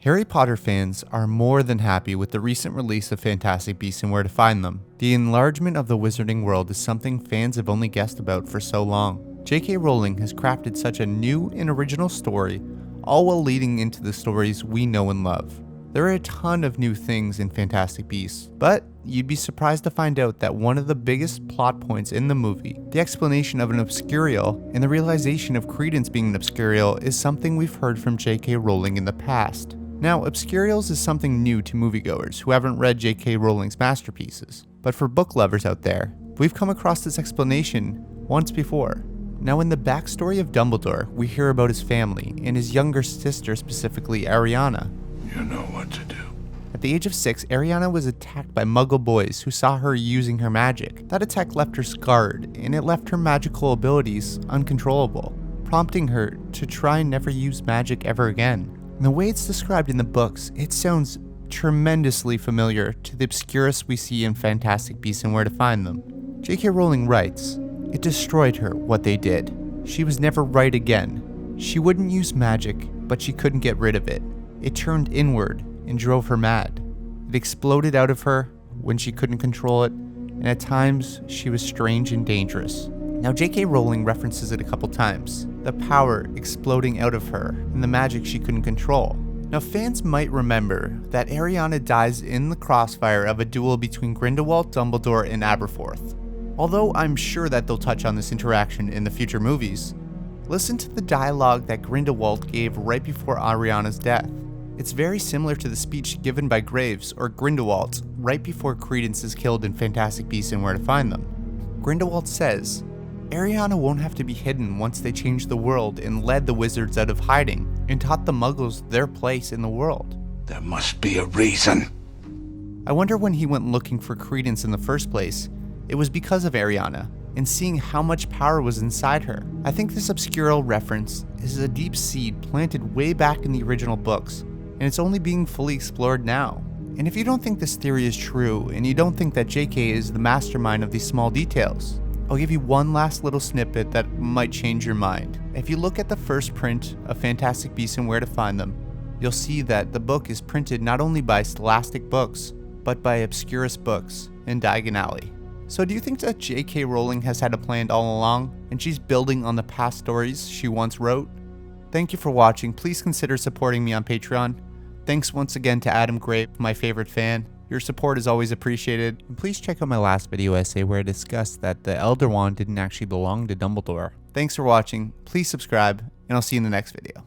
Harry Potter fans are more than happy with the recent release of Fantastic Beasts and Where to Find Them. The enlargement of the wizarding world is something fans have only guessed about for so long. J.K. Rowling has crafted such a new and original story, all while leading into the stories we know and love. There are a ton of new things in Fantastic Beasts, but you'd be surprised to find out that one of the biggest plot points in the movie, the explanation of an obscurial and the realization of Credence being an obscurial, is something we've heard from J.K. Rowling in the past. Now, obscurials is something new to moviegoers who haven't read J.K. Rowling's masterpieces, but for book lovers out there, we've come across this explanation once before. Now, in the backstory of Dumbledore, we hear about his family and his younger sister, specifically Ariana. You know what to do. At the age of 6, Ariana was attacked by Muggle boys who saw her using her magic. That attack left her scarred, and it left her magical abilities uncontrollable, prompting her to try and never use magic ever again. And the way it's described in the books, it sounds tremendously familiar to the Obscurus we see in Fantastic Beasts and Where to Find Them. J.K. Rowling writes, "It destroyed her, what they did. She was never right again. She wouldn't use magic, but she couldn't get rid of it. It turned inward and drove her mad. It exploded out of her when she couldn't control it, and at times she was strange and dangerous." Now, J.K. Rowling references it a couple times, the power exploding out of her and the magic she couldn't control. Now, fans might remember that Ariana dies in the crossfire of a duel between Grindelwald, Dumbledore, and Aberforth. Although I'm sure that they'll touch on this interaction in the future movies, listen to the dialogue that Grindelwald gave right before Ariana's death. It's very similar to the speech given by Graves or Grindelwald right before Credence is killed in Fantastic Beasts and Where to Find Them. Grindelwald says, "Ariana won't have to be hidden once they changed the world and led the wizards out of hiding and taught the Muggles their place in the world." There must be a reason. I wonder when he went looking for Credence in the first place, it was because of Ariana and seeing how much power was inside her. I think this obscurial reference is a deep seed planted way back in the original books, and it's only being fully explored now. And if you don't think this theory is true, and you don't think that JK is the mastermind of these small details, I'll give you one last little snippet that might change your mind. If you look at the first print of Fantastic Beasts and Where to Find Them, you'll see that the book is printed not only by Scholastic Books, but by Obscurus Books in Diagon Alley. So do you think that J.K. Rowling has had a plan all along, and she's building on the past stories she once wrote? Thank you for watching. Please consider supporting me on Patreon. Thanks once again to Adam Grape, my favorite fan. Your support is always appreciated. And please check out my last video essay where I discussed that the Elder Wand didn't actually belong to Dumbledore. Thanks for watching. Please subscribe, and I'll see you in the next video.